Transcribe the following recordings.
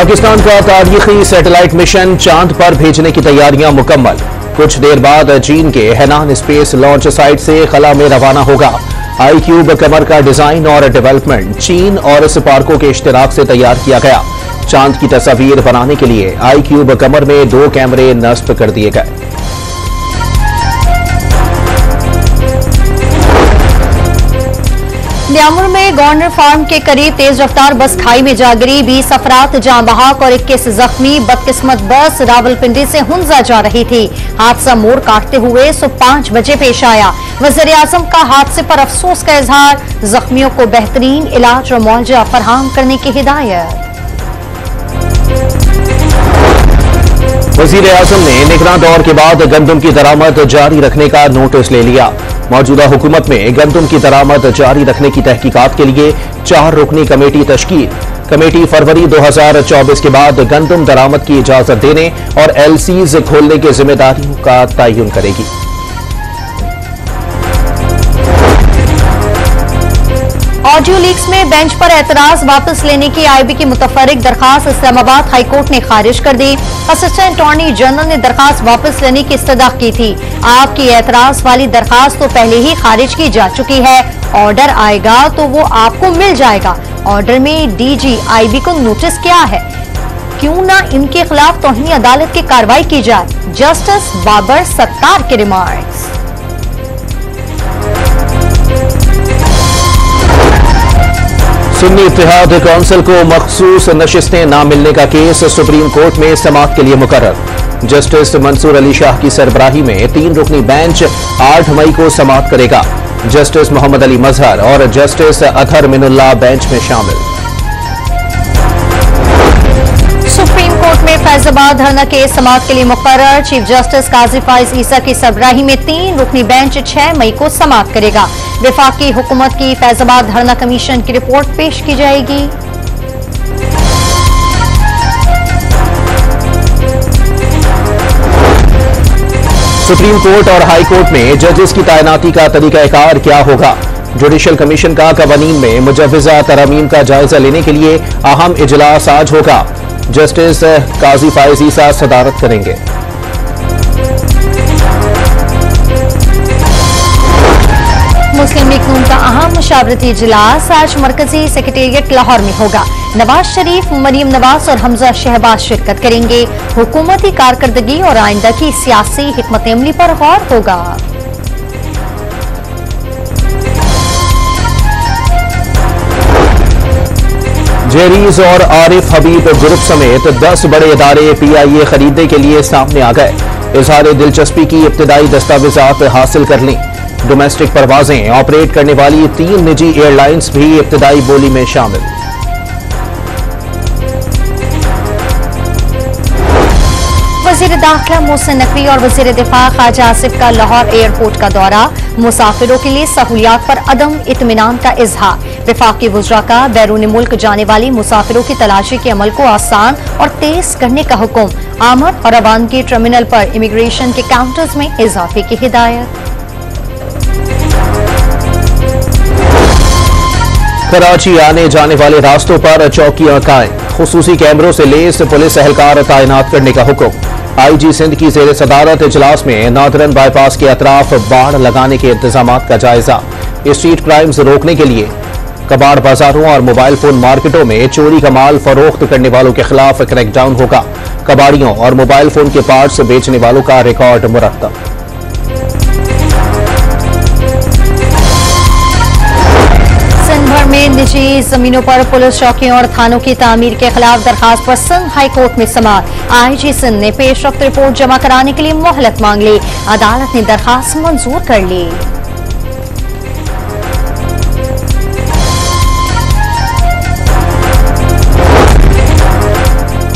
पाकिस्तान का तारीखी satellite mission चांद पर भेजने की तैयारियां मुकम्मल। कुछ देर बाद चीन के हेनान स्पेस लॉन्च साइट से खला में रवाना होगा। iCube कमर का डिजाइन और डेवलपमेंट चीन और स्पार्को के इश्तिराक से तैयार किया गया। चांद की तस्वीर बनाने के लिए iCube कमर में 2 कैमरे नस्ब कर दिए गए। न्यामुर में गवर्नर फार्म के करीब तेज रफ्तार बस खाई में जा गिरी। 20 अफराद जाँ बहक और 21 जख्मी। बदकिस्मत बस रावलपिंडी से हुंजा जा रही थी। हादसा मोड़ काटते हुए 5 बजे पेश आया। वज़ीर आज़म का हादसे पर अफसोस का इजहार। जख्मियों को बेहतरीन इलाज और मुआवजा फराहम करने की हिदायत। वज़ीर आज़म ने निगरान दौर के बाद गंदम की दरामद जारी रखने का नोटिस ले लिया। मौजूदा हुकूमत में गंदम की दरामद जारी रखने की तहकीकात के लिए 4 रुकनी कमेटी तश्कील। कमेटी फरवरी 2024 के बाद गंदम दरामद की इजाजत देने और LCs खोलने की जिम्मेदारियों का तयन करेगी। ऑडियो लीक्स में बेंच पर एतराज वापस लेने की IB की मुतफर्रिक दरखास्त इस्लामाबाद हाई कोर्ट ने खारिज कर दी। असिस्टेंट अटॉर्नी जनरल ने दरखास्त वापस लेने की इस्तदा की थी। आपकी एतराज वाली दरखास्त तो पहले ही खारिज की जा चुकी है। ऑर्डर आएगा तो वो आपको मिल जाएगा। ऑर्डर में DG IB को नोटिस किया है, क्यों ना इनके खिलाफ तौहीन अदालत की कार्रवाई की जाए। जस्टिस बाबर सत्तार के रिमार्क्स। सुन्नी इत्तेहाद काउंसिल को मखसूस नशिस्तें न मिलने का केस सुप्रीम कोर्ट में समाअत के लिए मुकर्रर। जस्टिस मंसूर अली शाह की सरबराही में 3 रुकनी बेंच 8 मई को समाअत करेगा। जस्टिस मोहम्मद अली मजहर और जस्टिस अतहर मिनुल्लाह बेंच में शामिल। सुप्रीम कोर्ट में फैजाबाद धरना केस समाअत के लिए मुकर्रर। चीफ जस्टिस काजी फाइज ईसा की सरबराही में 3 रुकनी बेंच 6 मई को समाअत करेगा। वफाकी हुकूमत की फैजाबाद धरना कमीशन की रिपोर्ट पेश की जाएगी। सुप्रीम कोर्ट और हाई कोर्ट में जजेस की तैनाती का तरीकाकार क्या होगा। जुडिशल कमीशन का कवानीन में मुजव्वजा तरमीम का जायजा लेने के लिए अहम इजलास आज होगा। जस्टिस काजी फाइज ईसा सदारत करेंगे। मुस्लिम लीग नून का अहम मशावरती इजलास आज मरकजी सेक्रेटेरिएट लाहौर में होगा। नवाज शरीफ, मरियम नवाज और हमजा शहबाज शिरकत करेंगे। हुकूमती कारकर्दगी और आइंदा की सियासी हिकमत अमली पर गौर होगा। जेरीज और आरिफ हबीब ग्रुप समेत 10 बड़े इदारे PIA खरीदने के लिए सामने आ गए। इजहार दिलचस्पी की इब्तिदाई दस्तावेजात हासिल कर लीं। डोमेस्टिक परवाजें ऑपरेट करने वाली 3 निजी एयरलाइंस भी इब्तिदाई बोली में शामिल। वजीर दाखिला मोहसिन नकवी और वजीर दिफा ख्वाजा आसिफ का लाहौर एयरपोर्ट का दौरा। मुसाफिरों के लिए सहूलियात पर अदम इत्मीनान का इजहार। वफाकी वज़रा का बैरून मुल्क जाने वाली मुसाफिरों की तलाशी के अमल को आसान और तेज करने का हुक्म। आमद और रवानगी टर्मिनल पर इमिग्रेशन के काउंटर्स में इजाफे की हिदायत। कराची आने जाने वाले रास्तों पर चौकियां कायम। खुसूसी कैमरों से लैस पुलिस एहलकार तैनात करने का हुक्म। IG सिंध की जेर सदारत इजलास में नादरन बाईपास के अतराफ बाड़ लगाने के इंतजाम का जायजा। स्ट्रीट क्राइम्स रोकने के लिए कबाड़ बाजारों और मोबाइल फोन मार्केटों में चोरी का माल फरोख्त करने वालों के खिलाफ क्रैकडाउन होगा। कबाड़ियों और मोबाइल फोन के पार्ट्स बेचने वालों का रिकॉर्ड मुरत्तब। सिंध भर में निजी जमीनों पर पुलिस चौकियों और थानों की तामीर के खिलाफ दरखास्त पर सिंध हाई कोर्ट में समाअत। IG सिंध ने पेशरफ्त रिपोर्ट जमा कराने के लिए मोहलत मांग ली। अदालत ने दरखास्त मंजूर कर ली।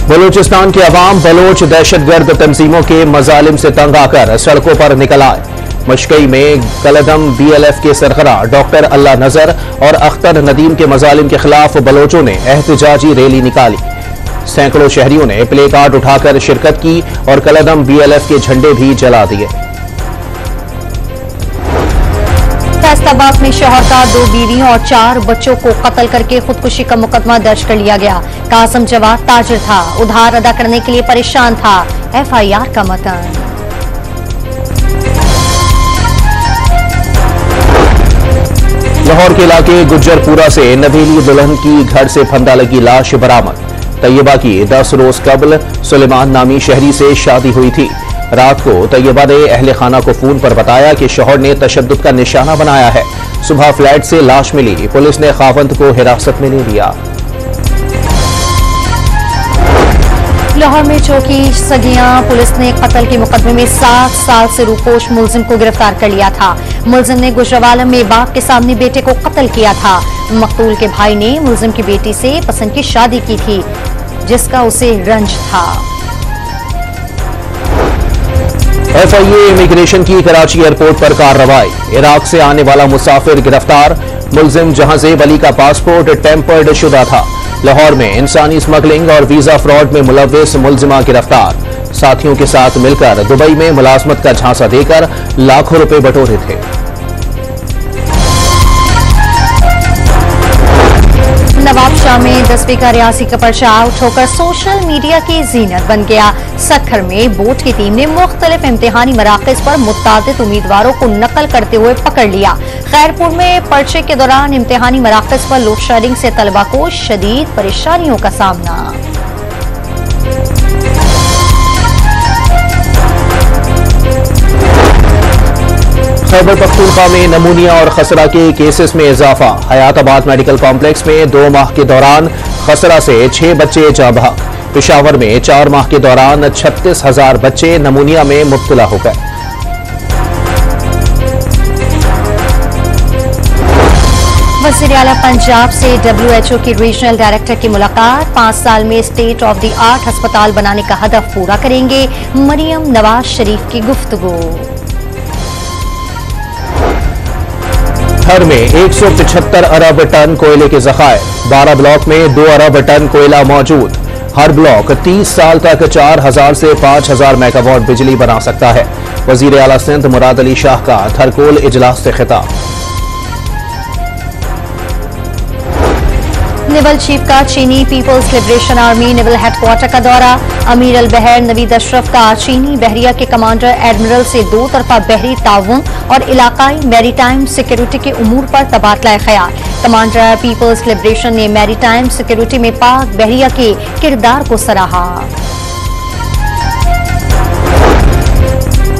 बलूचिस्तान के अवाम बलोच दहशतगर्द तंजीमों के मजालिम से तंग आकर सड़कों पर निकल आए। मशकई में कलदम BLF के सरबरा डॉक्टर अल्लाह नजर और अख्तर नदीम के मजालिम के खिलाफ बलोचों ने एहतजाजी रैली निकाली। सैकड़ों शहरियों ने प्ले कार्ड उठाकर शिरकत की और कलदम BLF के झंडे भी जला दिए। फैसलाबाद में शौहर का 2 बीवियों और 4 बच्चों को कत्ल करके खुदकुशी का मुकदमा दर्ज कर लिया गया। कासिम जवाद ताजिर था, उधार अदा करने के लिए परेशान था। FIR का मतन। लाहौर के इलाके गुज्जरपुरा से नवेली दुल्हन की घर से फंदा लगी लाश बरामद। तैयबा की 10 रोज कबल सुलेमान नामी शहरी से शादी हुई थी। रात को तैयबा ने अहले खाना को फोन पर बताया कि शौहर ने तशद्दुद का निशाना बनाया है। सुबह फ्लैट से लाश मिली, पुलिस ने खावंद को हिरासत में ले लिया। लाहौर में चौकी सगियां पुलिस ने कत्ल के मुकदमे में 7 साल से रूपोश मुलजिम को गिरफ्तार कर लिया था। मुलजिम ने गुजरावाला में बाप के सामने बेटे को कत्ल किया था। मकतूल के भाई ने मुलजिम की बेटी से पसंद की शादी की थी, जिसका उसे रंज था। FIA इमिग्रेशन की कराची एयरपोर्ट पर कार्रवाई। इराक से आने वाला मुसाफिर गिरफ्तार। मुलजिम जहांजेब अली का पासपोर्ट टेम्पर्ड शुदा था। लाहौर में इंसानी स्मगलिंग और वीजा फ्रॉड में मुलव्विस मुलजिमा गिरफ्तार। साथियों के साथ मिलकर दुबई में मुलाजमत का झांसा देकर लाखों रुपए बटोरे थे। नवाब शाह में 10वीं का रियासी का पर्चा आउट होकर सोशल मीडिया की जीनत बन गया। सक्खर में बोर्ड की टीम ने मुख्तलिफ इम्तिहानी मराकज पर मुतादिद उम्मीदवारों को नकल करते हुए पकड़ लिया। खैरपुर में पर्चे के दौरान इम्तिहानी मराकज पर लोड शेडिंग से तलबा को शदीद परेशानियों का सामना। खैबर पख्तूनख्वा में नमूनिया और खसरा के केसेस में इजाफा। हयाताबाद मेडिकल कॉम्प्लेक्स में 2 माह के दौरान खसरा से 6 बच्चे जा बहक। पेशावर में 4 माह के दौरान 36,000 बच्चे नमूनिया में मुब्तला हो गए। वज़ीर आला पंजाब से WHO की रीजनल डायरेक्टर की मुलाकात। 5 साल में स्टेट ऑफ द आर्ट अस्पताल बनाने का हदफ पूरा करेंगे। मरियम नवाज शरीफ की गुफ्तगू। हर में 175 अरब टन कोयले के ज़खायर। 12 ब्लॉक में 2 अरब टन कोयला मौजूद। हर ब्लॉक 30 साल तक 4000 से 5000 मेगावाट बिजली बना सकता है। वज़ीर आला सिंध मुराद अली शाह का थरकोल इजलास से खिताब। नेवल चीफ का चीनी People's Liberation Army naval headquarters का दौरा। अमीर अल बहर नवीद अशरफ का चीनी बहरिया के कमांडर एडमिरल से 2 तरफा बहरी ताउन और इलाकाई मैरीटाइम सिक्योरिटी के उमूर पर तबादला ख्याल। कमांडर पीपल्स लिबरेशन ने मैरीटाइम सिक्योरिटी में पाक बहरिया के किरदार को सराहा।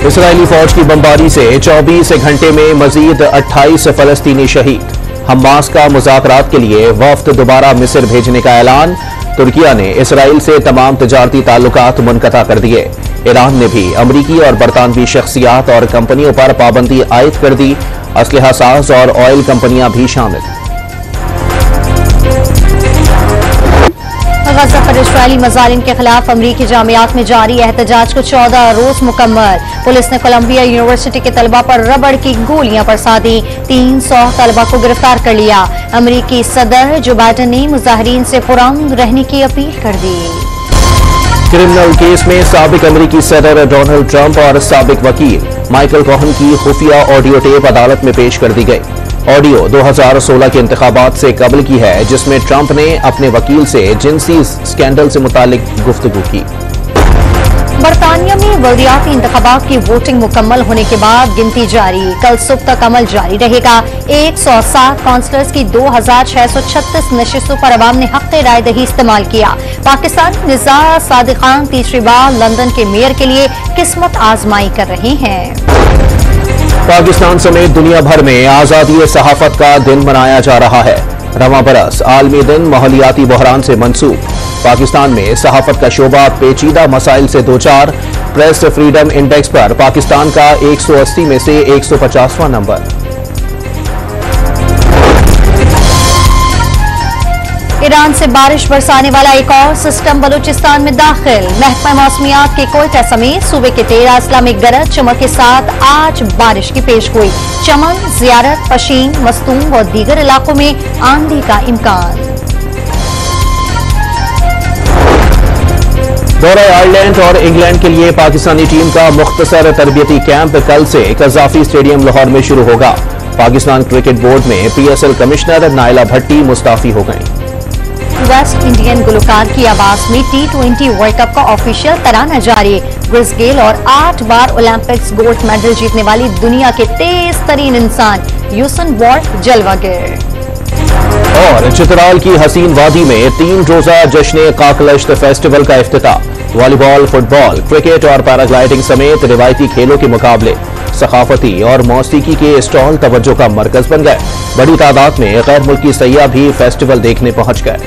इसराइली फौज की बमबारी से 24 घंटे में मजीद 28 फलस्तीनी शहीद। हमास का मुज़ाकरात के लिए वफ्द दोबारा मिस्र भेजने का ऐलान। तुर्किया ने इसराइल से तमाम तिजारती ताल्लुकात मुनक़ता कर दिए। ईरान ने भी अमरीकी और बरतानवी शख्सियात और कंपनियों पर पाबंदी आयद कर दी। असलहा साज और ऑयल कंपनियां भी शामिल। गज़ा पर इस्राएली मज़ालिम के खिलाफ अमरीकी जामियात में जारी एहतजाज को 14 रोज मुकम्मल। पुलिस ने कोलंबिया यूनिवर्सिटी के तलबा पर रबड़ की गोलियां बरसा दी। 300 तलबा को गिरफ्तार कर लिया। अमरीकी सदर जो बाइडन ने मुजाहिरीन से पुरअमन रहने की अपील कर दी। क्रिमिनल केस में साबिक अमरीकी सदर डोनाल्ड ट्रंप और साबिक वकील माइकल कोहन की खुफिया ऑडियो टेप अदालत में पेश कर दी गई। ऑडियो 2016 के इंतखाबात से कबल की है, जिसमें ट्रंप ने अपने वकील से जिनसी स्कैंडल से मुतालिक गुफ्तगू की। बरतानिया में बल्दियाती इंतखाबात की वोटिंग मुकम्मल होने के बाद गिनती जारी। कल सुबह तक अमल जारी रहेगा। 107 काउंसलर्स की 2636 नशिस्तों पर अवाम ने हक़ राय दही इस्तेमाल किया। पाकिस्तान निज़ार सादिक खान तीसरी बार लंदन के मेयर के लिए किस्मत आजमाई कर रहे हैं। पाकिस्तान समेत दुनिया भर में आज़ादी सहाफत का दिन मनाया जा रहा है। रवां बरस आलमी दिन माहौलियाती बहरान से मंसूब। पाकिस्तान में सहाफत का शोबा पेचीदा मसाइल से दो चार। प्रेस फ्रीडम इंडेक्स पर पाकिस्तान का 180 में से 150वां नंबर। ईरान से बारिश बरसाने वाला एक और सिस्टम बलूचिस्तान में दाखिल। महकमा मौसमियात के कोयटा समेत सूबे के 13 अजला में गरज चमक के साथ आज बारिश की पेशगोई। चमन, जियारत, पशीन, मस्तूम और दीगर इलाकों में आंधी का इम्कान। दौरा आयरलैंड और इंग्लैंड के लिए पाकिस्तानी टीम का मुख्तसर तरबियती कैंप कल से कज़ाफी स्टेडियम लाहौर में शुरू होगा। पाकिस्तान क्रिकेट बोर्ड में PSL कमिश्नर नाइला भट्टी मुस्ताफी हो गए। वेस्ट इंडियन गुलकार की आवाज में T20 वर्ल्ड कप का ऑफिशियल तराना जारी। क्रिस गेल और 8 बार ओलंपिक्स गोल्ड मेडल जीतने वाली दुनिया के तेज तरीन इंसान यूसन बोल्ट जलवागर। और चित्राल की हसीन वादी में 3 रोजा जश्न काकलश्त फेस्टिवल का इफ्तिताह। वॉलीबॉल, फुटबॉल, क्रिकेट और पैराग्लाइडिंग समेत रिवायती खेलों के मुकाबले, सकाफती और मौसीकी के स्टॉल तवज्जो का मरकज बन गए। बड़ी तादाद में गैर मुल्की सयाह भी फेस्टिवल देखने पहुंच गए।